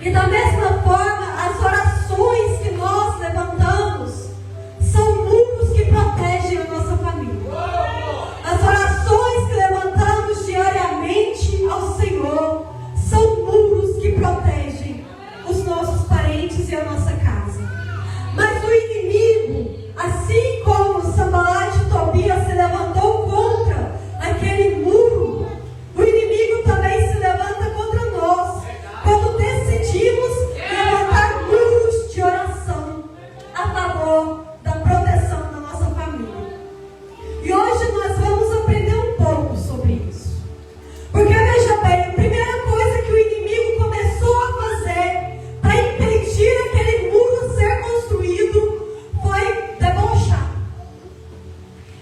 E da mesma forma, as orações que nós levantamos são muros que protegem a nossa família. As orações que levantamos diariamente ao Senhor são muros que protegem os nossos parentes e a nossa casa. Mas o inimigo, assim como Sanbalat e Tobias se levantou contra aquele muro, o inimigo também se levanta contra nós, quando decidimos levantar muros de oração a favor da proteção da nossa família. E hoje nós vamos aprender um pouco sobre isso. Porque veja bem, a primeira coisa que o inimigo começou a fazer para impedir aquele muro ser construído foi debochar.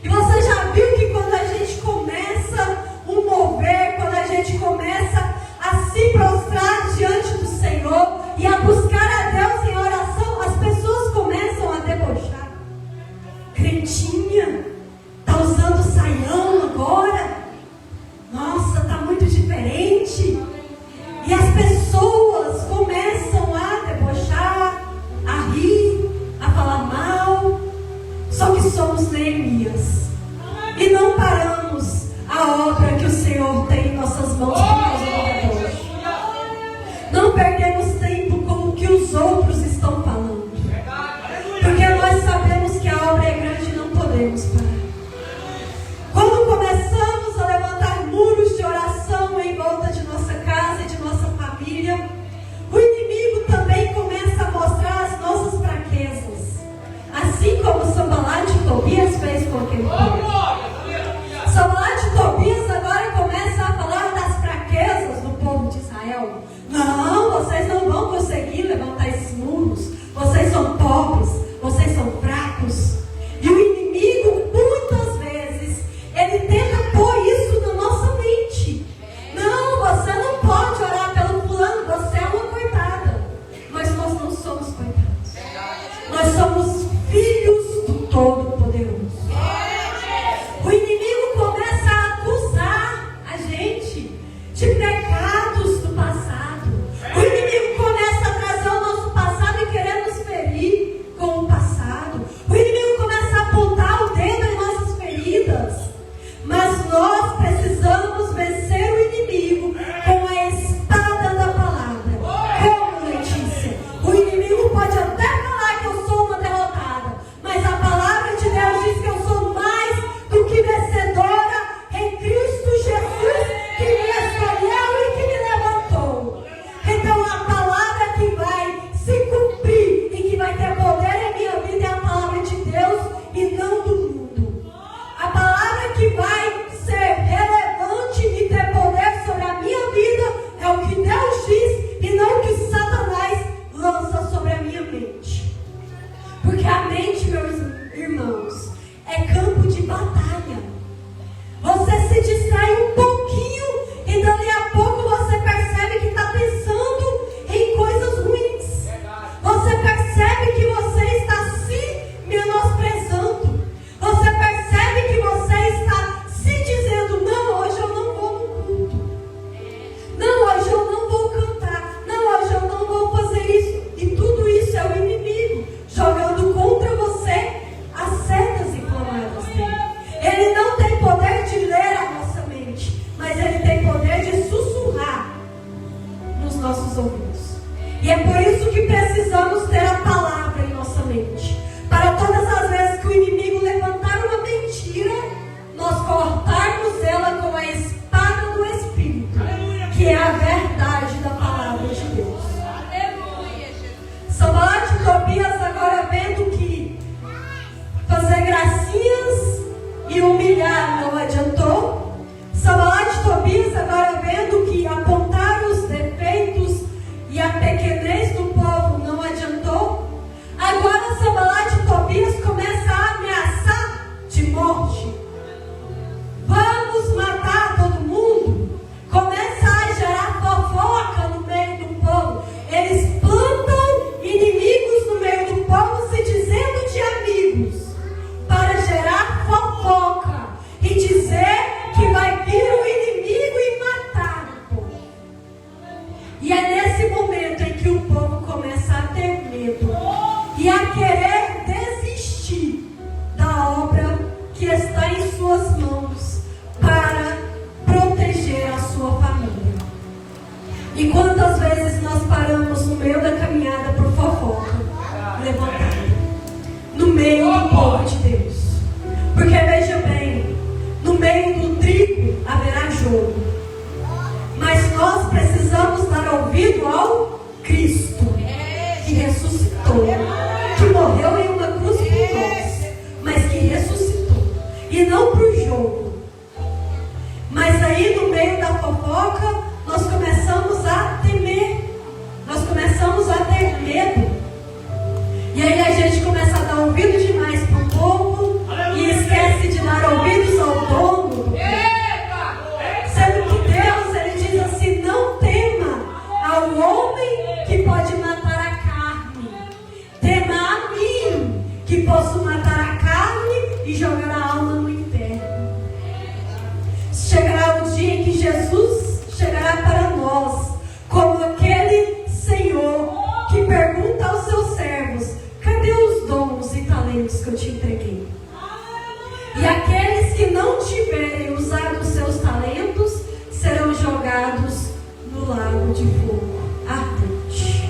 E você já viu que quando a gente começa um mover, quando a gente começa a se prostrar diante do Senhor e a buscar a Deus em oração, as pessoas começam a debochar. Crentinha, tá usando saião agora? Nossa, tá muito diferente. E as pessoas começam a debochar, a rir, a falar mal. Só que somos Neemias e não paramos a obra que o Senhor tem em nossas mãos por causa do deboche. Não perdemos tempo com o que os outros estão falando, porque nós sabemos que a obra é grande e não podemos parar. Quando começamos a levantar muros de oração em volta de nossa casa e de nossa família, o inimigo também começa a mostrar as nossas fraquezas, assim como Sanbalat e Tobias fez com aquele povo. Sanbalat e Tobias agora começa a falar das fraquezas do povo de Israel. Não, vocês não vão conseguir levantar esses muros. Vocês são pobres, vocês são fracos. E o inimigo, muitas vezes, ele tenta pôr isso na nossa mente. Não, você não pode orar pelo fulano, você é uma coitada. Mas nós não somos coitados. Nós somos filhos do Todo-Poderoso. O inimigo começa a acusar a gente de pecados do passado. O inimigo começa a trazer o nosso passado e querer nos ferir com o passado. O inimigo começa a apontar o dedo em nossas feridas. Mas nós precisamos vencer o inimigo com a espada da palavra. Como, Letícia? O inimigo pode até falar que eu sou uma derrotada, mas a palavra de Deus diz que eu sou mais do que vencedora em Cristo Jesus, que me escolheu e que me levantou. Então a palavra que vai se cumprir e que vai ter poder em minha vida é a palavra de Deus e não do mundo. A palavra que vai ser relevante e ter poder sobre a minha vida é o que Deus diz e não o que Satanás lança sobre a minha mente. Porque a mente, meus irmãos, é campo de batalha. Você se distrai um pouquinho e dali a pouco você percebe que está pensando em coisas ruins. Você percebe que você está se menosprezando. Você percebe que você está se dizendo: não, hoje eu não vou no culto. Não, hoje eu não vou cantar. Não, hoje eu não vou fazer isso. E tudo isso é o inimigo jogando contra você as setas inflamadas dele. Ele não tem poder de ler a nossa mente, mas ele tem poder de sussurrar nos nossos ouvidos. E é por isso que precisamos ter a palavra em nossa mente. Para todas as vezes que o inimigo levantar uma mentira, nós cortarmos ela com a espada do Espírito, que é a verdade da palavra de Deus. Sanbalat e Tobias agora vendo que fazer gracinhas e humilhar não adiantou. Sanbalat e Tobias agora vendo que apontar os defeitos e a pequenez do povo não adiantou. Agora Sanbalat e Tobias começam a ameaçar de morte. Vamos matar todo mundo. Começa a gerar fofoca no meio do povo. Eles plantam inimigos no meio do povo, se dizendo de amigos, para gerar fofoca e dizer que vai vir o inimigo e matar. E quantas vezes nós paramos no meio da caminhada por fofoca, levantada, no meio do povo de Deus? Porque veja bem, no meio do trigo haverá jogo, mas nós precisamos dar ouvido ao Cristo, que ressuscitou, que morreu em uma cruz por nós, mas que ressuscitou, e não para o jogo. Mas aí no meio da fofoca, nós começamos a temer, nós começamos a ter medo, e aí a gente começa a dar ouvido demais para o povo, e esquece de dar ouvidos ao dono, sendo que Deus, Ele diz assim: não tema ao homem que pode matar a carne, tema a mim, que posso matar a carne e jogar a alma no inferno. Chegará o dia em que Jesus chegará para nós como aquele Senhor que pergunta aos seus servos: cadê os dons e talentos que eu te entreguei? E aqueles que não tiverem usado os seus talentos serão jogados no lago de fogo ardente.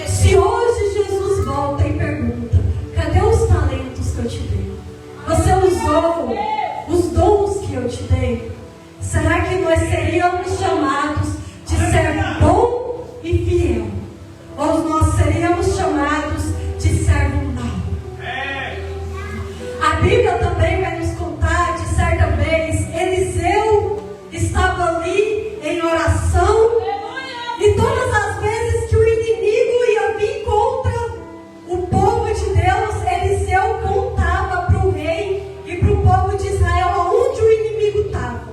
Se hoje Jesus volta e pergunta: cadê os talentos que eu te dei? Você usou os dons que eu te dei? Será que nós seríamos chamados de servo bom e fiel? Ou nós seríamos chamados de servo mau? A Bíblia também vai nos contar de certa vez, Eliseu estava ali em oração, e todas as vezes que o inimigo ia vir contra o povo de Deus, Eliseu contava para o rei e para o povo de Israel aonde o inimigo estava.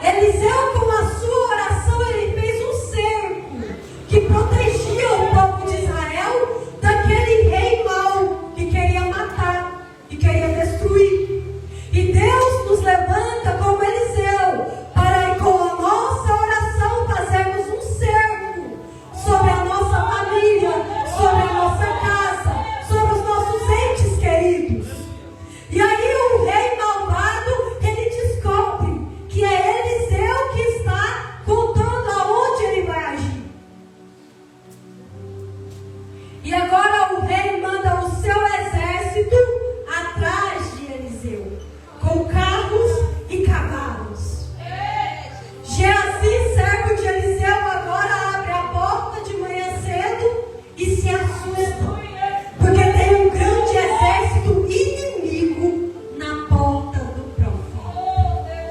Eliseu, com a sua oração, ele fez um cerco que protegia o povo de Israel daquele rei mau que queria matar, que queria destruir. E Deus nos levanta como Eliseu para, com a nossa oração, fazermos um cerco sobre a nossa família, sobre a nossa casa, sobre os nossos entes queridos. E aí o rei malvado, ele descobre que é Eliseu que está contando aonde ele vai agir. E agora o rei manda o seu exército atrás de Eliseu, com carros e cavalos. Geazi, servo de Eliseu, agora abre a porta de manhã cedo e se assusta, porque tem um grande exército inimigo na porta do profeta.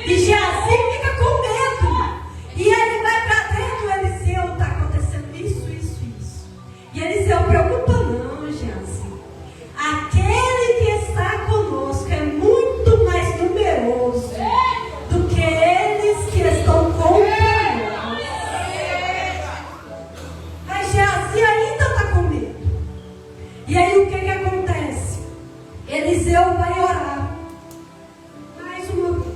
E Geazi fica com medo, e ele vai para dentro. Eliseu: está acontecendo isso. E Eliseu preocupa: não, Geazi, aquele que está conosco é muito mais numeroso do que eles que estão contra nós. Mas Geazi ainda está com medo. E aí o que acontece? Eliseu vai orar mais uma vez.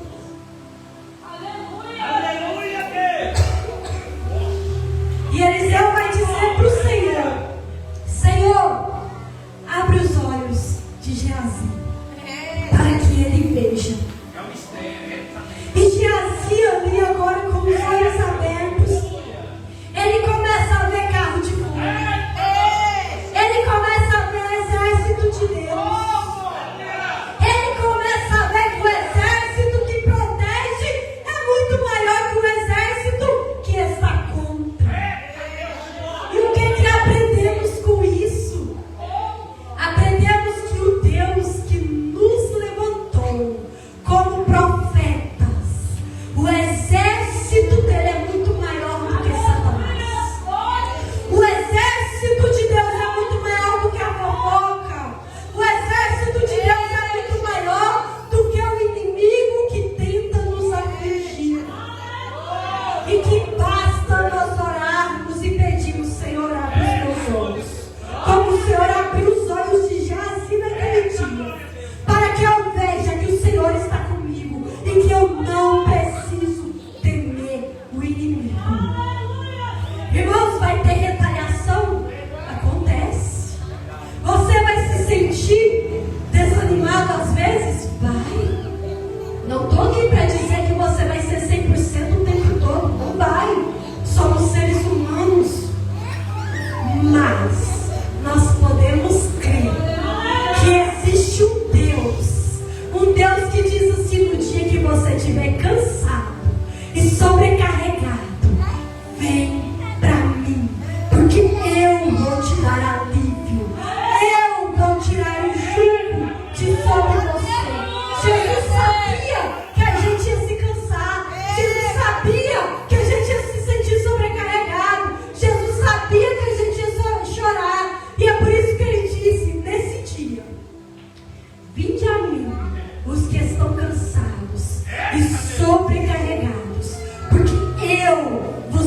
E Eliseu vai dizer para o Senhor: Senhor, abre os olhos de Geazi para que ele veja. E Geazi ali agora com os olhos abertos, ele começa a ver carro de fogo, ele começa a ver exército de Deus, ele começa a ver que o exército que protege é muito maior que o exército que está contra. E o que aprendemos com isso? Aprendemos que o Deus que nos levantou como profetas, o exército dele é muito maior do que Satanás. O exército de Deus é muito maior do que a fofoca. O exército de Deus é muito maior do que o inimigo que tenta nos afligir. E que basta nós orarmos e pedirmos: Senhor, abre os meus olhos, como o Senhor abriu os olhos de Geazi naquele dia, para que eu veja que o Senhor está comigo e que eu não preciso temer o inimigo. Irmãos, vai ter retaliação? Acontece. Você vai se sentir desanimado às vezes? Vai. Não estou aqui para dizer que você vai ser 100% o tempo todo. Não vai.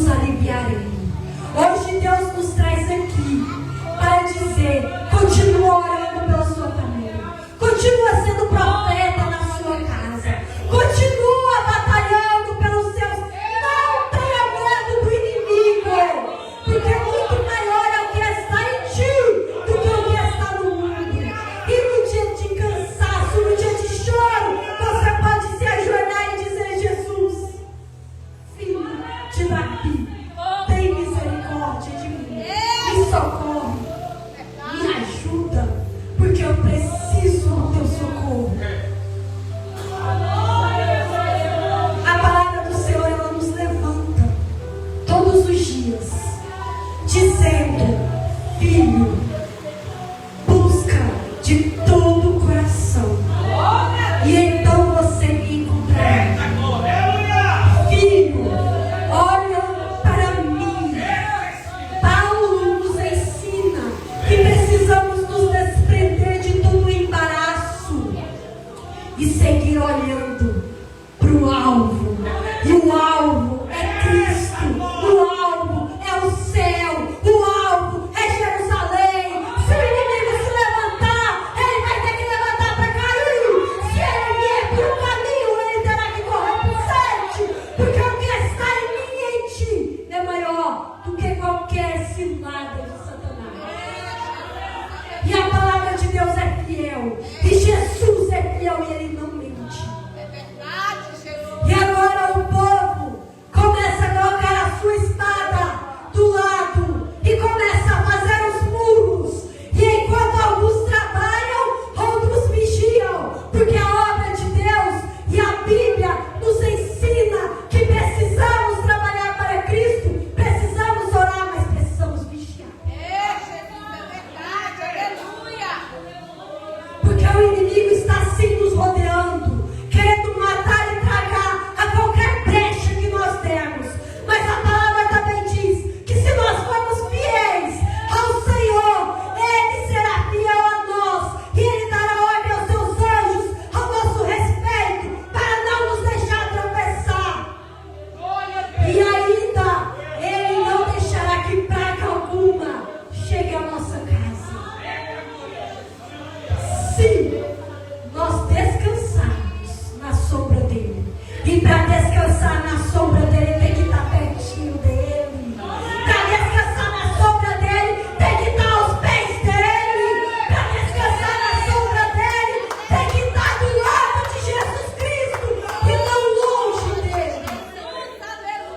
nos aliviarei. Hoje Deus nos traz aqui para dizer: continua orando pela sua família, continua sendo profeta na sua casa, continua batalhando pelos seus. Não tenha medo do inimigo, porque muito maior é o que está em ti do que o que está no mundo. E no dia de cansaço, no dia de choro, você pode se ajoelhar e dizer: Jesus, filho de Davi, tem misericórdia de mim, me socorre, me ajuda, porque eu preciso do teu socorro. A palavra do Senhor, ela nos levanta todos os dias, dizendo: filho, busca de todo o coração, e então você me encontrará. Filho, olha para mim. Paulo nos ensina que precisamos nos desprender de todo o embaraço e seguir olhando para o alvo. E o alvo é Cristo, o alvo é o céu, o alvo é Jerusalém. Se o inimigo se levantar, ele vai ter que levantar para cair. Se ele vier por um caminho, ele terá que correr por 7, porque o que está em mim e em ti é maior do que qualquer cilada de Satanás. E a palavra de Deus é fiel, e Jesus é fiel e ele não mente. E agora o povo começa a colocar a sua espada do lado e começa a fazer os muros. E enquanto alguns trabalham, outros vigiam, porque a obra de Deus e a Bíblia nos ensina que precisamos trabalhar para Cristo, precisamos orar, mas precisamos vigiar. Porque o inimigo está assim nos rodeando, querendo matar e tragar a qualquer brecha que nós demos. Mas a palavra também diz que se nós formos fiéis ao Senhor, Ele será fiel a nós, e Ele dará ordem aos seus anjos ao nosso respeito, para não nos deixar tropeçar. E ainda Ele não deixará que praga alguma chegue à nossa casa. Se nós descansarmos na sombra dele, e para descansar na sombra dele tem que estar pertinho dele, para descansar na sombra dele tem que estar aos pés dele, para descansar na sombra dele tem que estar do lado de Jesus Cristo e não longe dele.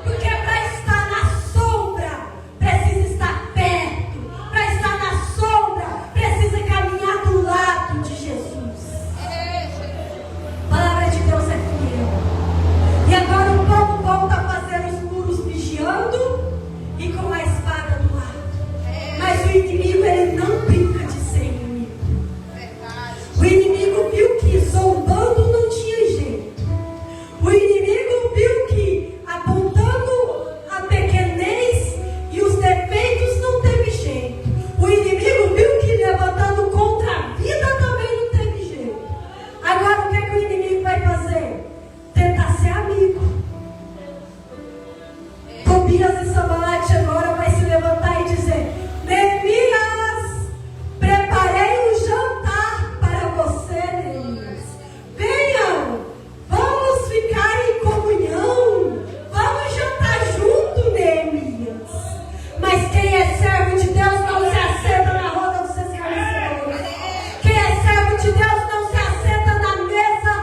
Porque para estar na sombra precisa estar perto, para estar na sombra precisa caminhar do lado de Jesus. A palavra de Deus é fiel. E agora o povo volta a fazer os muros vigiando e com a espada do lado. Mas o inimigo, ele não brinca de ser inimigo. O inimigo viu que zombando não tinha jeito. O inimigo viu que apontando a pequenez e os defeitos não teve jeito. O inimigo viu que levantando contra a vida também não teve jeito. Agora o que é que o inimigo vai fazer? Tentar ser amigo. Tobias e Sambalate agora vai se levantar e dizer: Neemias, preparei um jantar para você, Neemias. Venham, vamos ficar em comunhão, vamos jantar junto, Neemias. Mas quem é servo de Deus não se assenta na roda dos escarnecedores. Quem é servo de Deus não se assenta na mesa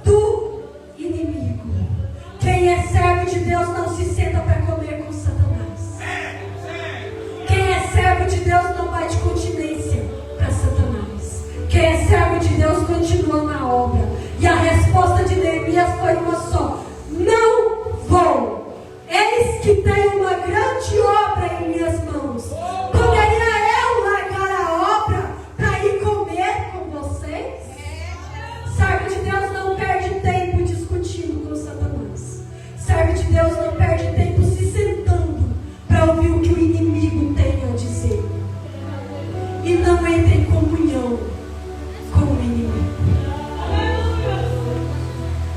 do inimigo. Quem é servo de Deus não se senta para comer com Satanás. Quem é servo de Deus não vai de continência para Satanás. Quem é servo de Deus continua na obra. E a resposta de Neemias foi uma só: não vou. Eis que tenho uma grande obra em minhas mãos. Poderia eu largar a obra para ir comer com vocês? Servo de Deus não perde tempo discutindo com Satanás. Servo de Deus não perde tempo se sentando para ouvir o que o inimigo tem a dizer. E não entra em comunhão com o inimigo.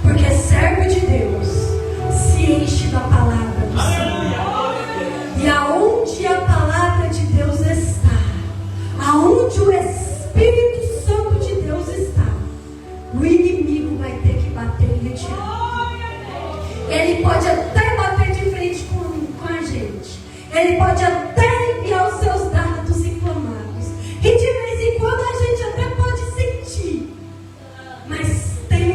Porque servo de Deus se enche da palavra do Senhor. gente. Ele pode até enviar os seus dardos inflamados. E de vez em quando a gente até pode sentir. Mas tem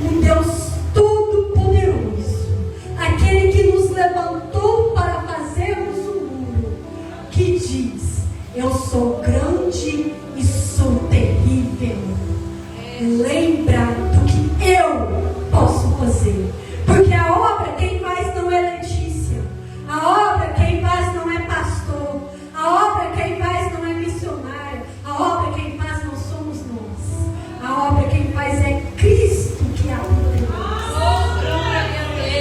um Deus todo-poderoso, aquele que nos levantou para fazermos um muro, que diz: eu sou grande e sou terrível. Lembra do que eu posso fazer. Porque a obra quem faz não é Letícia. A obra quem faz não é pastor. A obra quem faz não é missionário. A obra quem faz não somos nós. A obra quem faz é Cristo que habita em nós.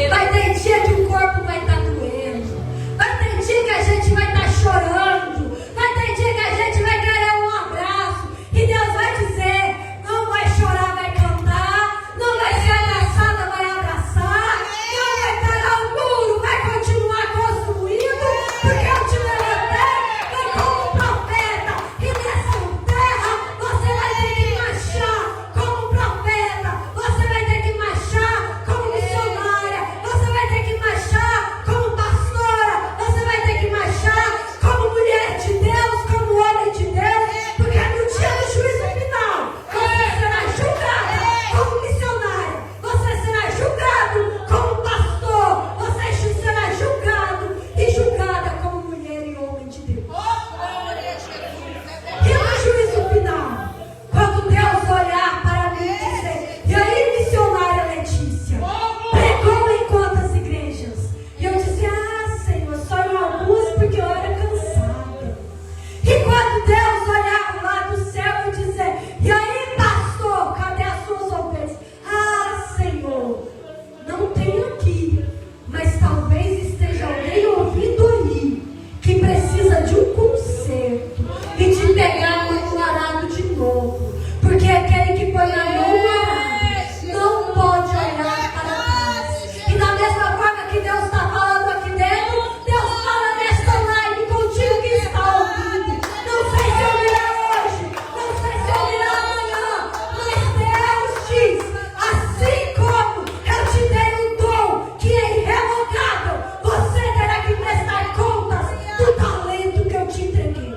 Vai ter dia que o corpo vai estar doendo. Vai ter dia que a gente vai estar chorando. Vai ter dia que a gente vai querer um abraço. E Deus vai dizer: não vai chorar, vai cantar. Não vai ser abraçada, vai abraçar. Não vai parar o muro, vai continuar construindo. Porque eu te levantei, foi como profeta. E nessa terra você vai ter que marchar como profeta. Você vai ter que marchar como missionária. Você vai ter que marchar como pastora. Você vai ter que marchar como mulher de Deus, como homem de Deus. Porque no dia do juízo final, você será julgada como missionária. Você será julgado como pastor. Você será julgado e julgada como mulher e homem de Deus. E no juízo final, quando Deus olhar para mim e dizer: e aí, missionária Letícia, pregou em quantas igrejas? E eu disse: ah, Senhor, só em algumas, porque eu era cansada. E quando Deus olhar lá do céu e dizer: e aí, pastor, cadê as suas ovelhas? Ah, Senhor, não tem aqui, mas talvez esteja alguém ouvindo aí, que precisa de um conserto e de pegar no arado de novo. Porque aquele que põe a mão no arado não pode olhar para trás. E da mesma forma que Deus está falando aqui dentro, Deus fala nesta live contigo que está ouvindo. Não sei se ouvirá hoje, não sei se ouvirá amanhã, mas Deus diz: assim como eu te dei um dom que é irrevogável, você terá que prestar contas do talento que eu te entreguei.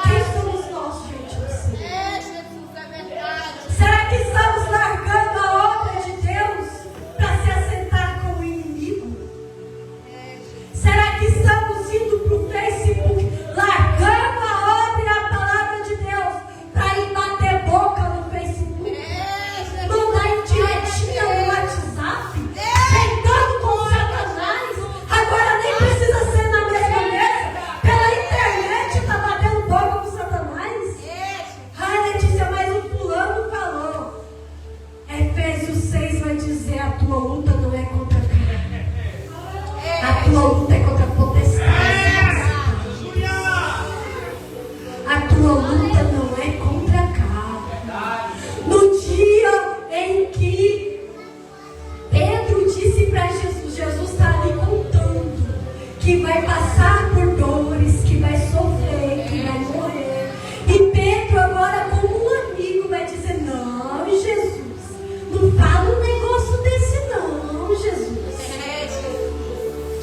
Quem somos nós diante do Senhor? Será que estamos largando a obra de Deus para se assentar com o inimigo? Será que estamos indo para o Facebook, largando a obra e a palavra de Deus para ir bater boca no Facebook? Mandar indiretinha no WhatsApp? Sentando com Satanás? Agora nem precisa ser na mesma mesa. Pela internet está batendo boca com Satanás? Ai, Letícia, mas o fulano falou. Efésios 6 vai dizer: a tua luta não é contra a carne. A tua luta é contra a potestade. A tua luta não é contra a carne. No dia em que Pedro disse para Jesus, Jesus está ali contando que vai passar por dores, que vai sofrer, que vai morrer. E Pedro agora, como um amigo, vai dizer: não, Jesus, não fala um negócio desse não, Jesus.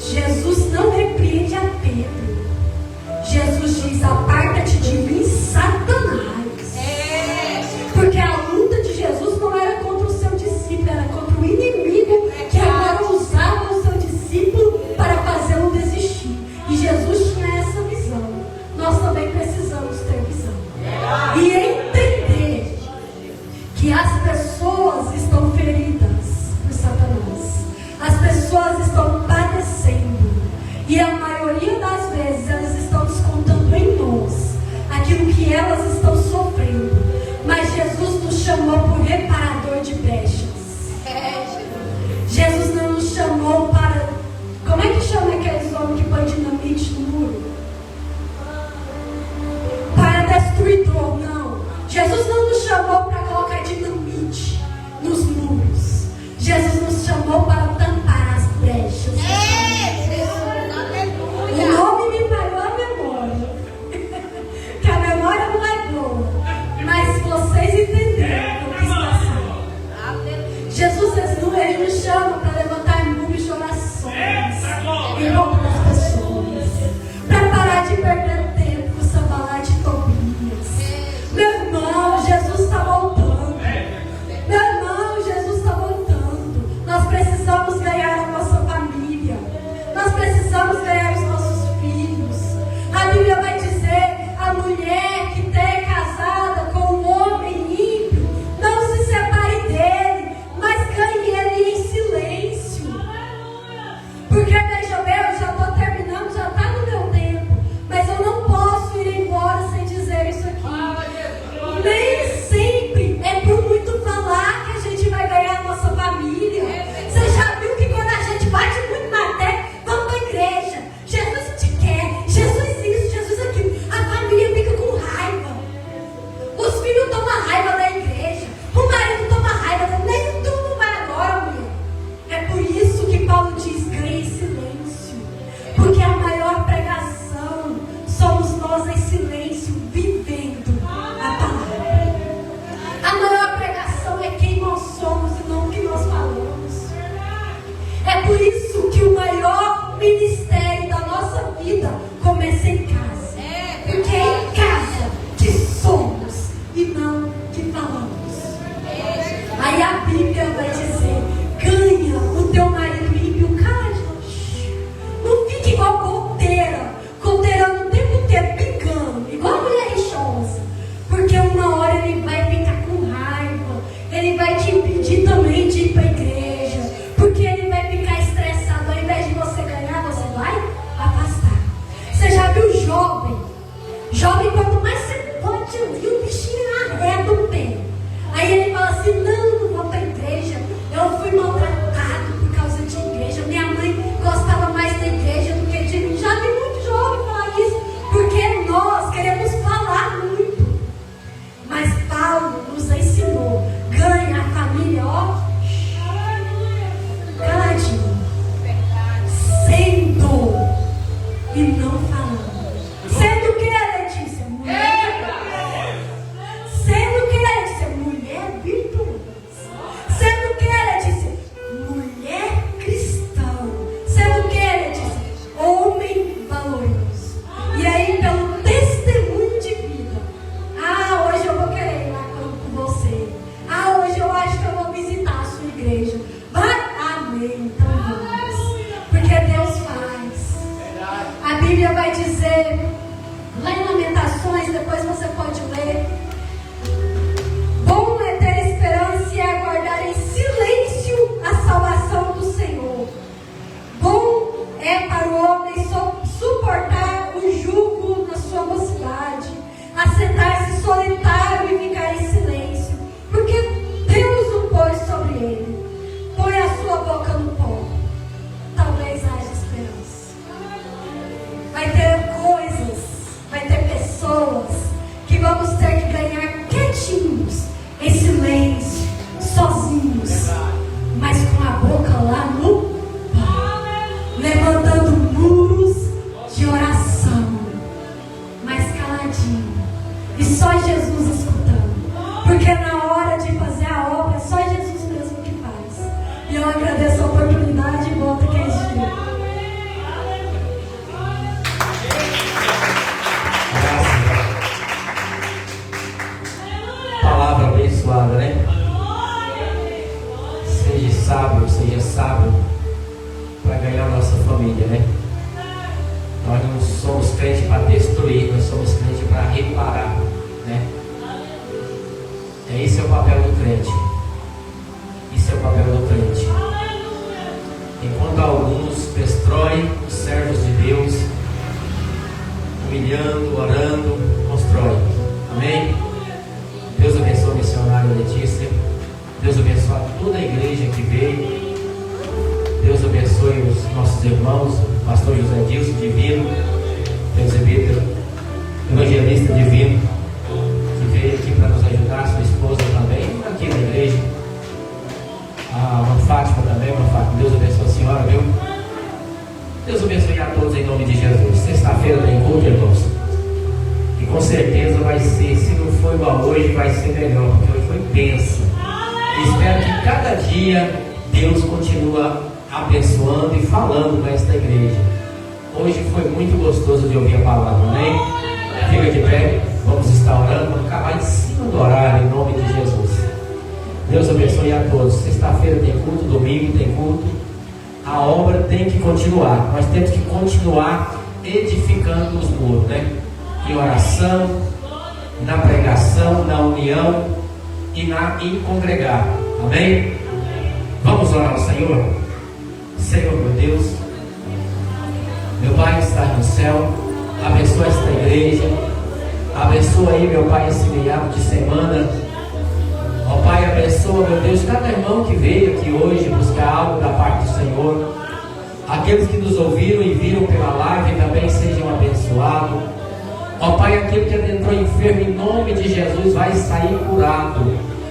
Jesus não repreende a Pedro. Jesus diz: aparta-te de mim, Satanás. Porque a luta de Jesus não era contra o seu discípulo, era contra o inimigo que agora usava o seu discípulo para fazê-lo desistir. E Jesus tinha essa visão. Nós também precisamos ter visão e entender que as pessoas estão feridas por Satanás. As pessoas estão padecendo. E a maioria das vezes elas estão descontando em nós aquilo que elas estão sofrendo. Mas Jesus nos chamou por reparador de brechas. Jesus não nos chamou para... Como é que chama aqueles homens que põem dinamite no muro? Para destruidor, não. Jesus não nos chamou para colocar dinamite nos muros. Jesus nos chamou para tampar as brechas. O nome me falhou a memória. Que a memória não é boa. Porque veja bem, eu já estou terminando, já está no meu tempo. Mas eu não posso ir embora sem dizer isso aqui. Nem sempre é por muito falar que a gente vai ganhar a nossa família. Você já viu que quando a gente bate muito na terra, vamos para a igreja. Jesus te quer, Jesus isso, Jesus aquilo. A família fica com raiva. Os filhos tomam raiva da igreja. O marido toma raiva da... Nem tu não vai agora, mulher. É por isso que Paulo diz, ganhe silêncio. Porque a maior pregação somos nós em silêncio, vivendo a palavra. A maior pregação é quem nós somos e não o que nós falamos. É por isso que o maior ministério da nossa vida começa em casa. Porque é em casa que somos e não que falamos. Aí a Bíblia vai dizer, ganha o teu marido ímpio, cara. Não fique igual goteira, goteirando o tempo inteiro, pingando, igual mulher rixosa. Porque uma hora ele vai ficar com raiva, ele vai te impedir também de ir para a igreja, porque ele vai ficar estressado. Ao invés de você ganhar, você vai afastar. Você já viu jovem? Jovem, quanto mais você pode ouvir, o bichinho arreda o pé. Aí ele fala assim, não vou para a igreja, eu fui maltratado por causa de igreja, minha mãe gostava mais da igreja do que de mim. Já vi muito jovem falar isso, porque nós queremos falar muito. Mas Paulo nos ensinou, ganha a família, ó, caladinho, sendo e não falando. Sendo o que, Letícia? Sendo o que, Letícia? Mulher virtuosa. Sendo o que, Letícia? Mulher cristã. Sendo o que, Letícia? Homem valoroso. E aí, pelo testemunho de vida. Ah, hoje eu vou querer ir lá com você. Ah, hoje eu acho que eu vou visitar a sua igreja. Vai? Amém. Então vamos. Porque Deus faz. A Bíblia vai dizer, lá em Lamentações, depois você pode ler. Bom é ter esperança e aguardar em silêncio a salvação do Senhor. Bom é para o homem suportar o jugo na sua mocidade, assentar-se solitário e ficar em silêncio, porque Deus o pôs sobre ele. Põe a sua boca no pó, talvez haja esperança. Vai ter coisas, vai ter pessoas que vamos ter que ganhar quietinhos, em silêncio, sozinhos, mas com a boca lá no pó, levantando muros de oração, mas caladinho, e só Jesus escutando, porque na hora de fazer a obra, é só Jesus mesmo que faz. E eu agradeço a oportunidade e volto que é dia. Palavra abençoada, né? Seja sábio para ganhar a nossa família, né? Nós não somos crentes para destruir, nós somos crentes para reparar, né? Esse é o papel do crente. Isso é o papel do crente. Enquanto alguns destroem os servos de Deus, humilhando, orando, constrói. Amém? Deus abençoe a missionária Letícia. Deus abençoe toda a igreja que veio. Deus abençoe os nossos irmãos, pastor José Dilson Divino, presbítero, evangelista Divino, que veio aqui para nos ajudar, sua esposa também, aqui na igreja. A Mãe Fátima também, Mãe Fátima. Deus abençoe a senhora, viu? Deus abençoe a todos em nome de Jesus. Sexta-feira tem culto, irmãos. E com certeza vai ser, se não for igual hoje, vai ser melhor, porque hoje foi bênção. E espero que cada dia Deus continue abençoando e falando com esta igreja. Hoje foi muito gostoso de ouvir a palavra, amém? Fica de pé, vamos estar orando, vamos acabar em cima do horário, em nome de Jesus. Deus abençoe a todos. Sexta-feira tem culto, domingo tem culto. A obra tem que continuar. Nós temos que continuar edificando os muros, né? Em oração, na pregação, na união e em congregar. Amém? Vamos orar ao Senhor. Senhor, meu Deus, está no céu. Abençoa esta igreja. Abençoa aí, meu Pai, esse meado de semana. Ó Pai, abençoa, meu Deus, cada irmão que veio aqui hoje buscar algo da parte do Senhor. Aqueles que nos ouviram e viram pela live também sejam abençoados. Ó Pai, aquele que adentrou enfermo, em nome de Jesus, vai sair curado.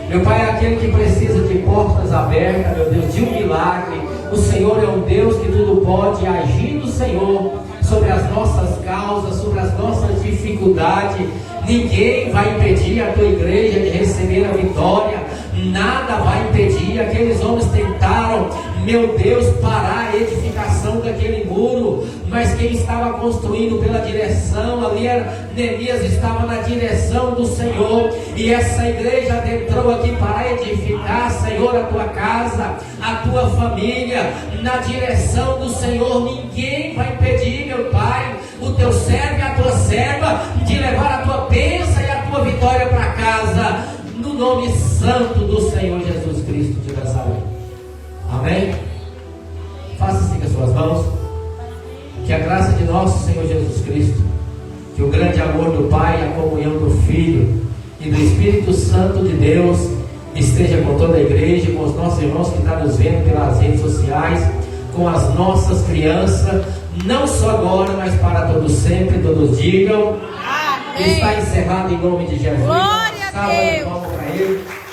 Meu Pai, aquele que precisa de portas abertas, meu Deus, de um milagre. O Senhor é um Deus que tudo pode, agindo, Senhor, sobre as nossas causas, sobre as nossas dificuldades. Ninguém vai impedir a tua igreja de receber a vitória. Nada vai impedir. Aqueles homens tentaram, meu Deus, parar a edificação daquele muro, mas quem estava construindo pela direção ali era Neemias, estava na direção do Senhor. E essa igreja adentrou aqui para edificar, Senhor, a tua casa, a tua família, na direção do Senhor. Ninguém vai impedir, meu Pai, o teu servo e a tua serva de levar a tua bênção e a tua vitória para casa, no nome santo do Senhor Jesus Cristo de Nazaré. Amém? Faça assim com as suas mãos. Que a graça de nosso Senhor Jesus Cristo, que o grande amor do Pai, a comunhão do Filho e do Espírito Santo de Deus esteja com toda a igreja, com os nossos irmãos que estão nos vendo pelas redes sociais, com as nossas crianças, não só agora, mas para todos sempre. Todos digam amém. Está encerrado em nome de Jesus. Glória a Deus. Salve, para ele.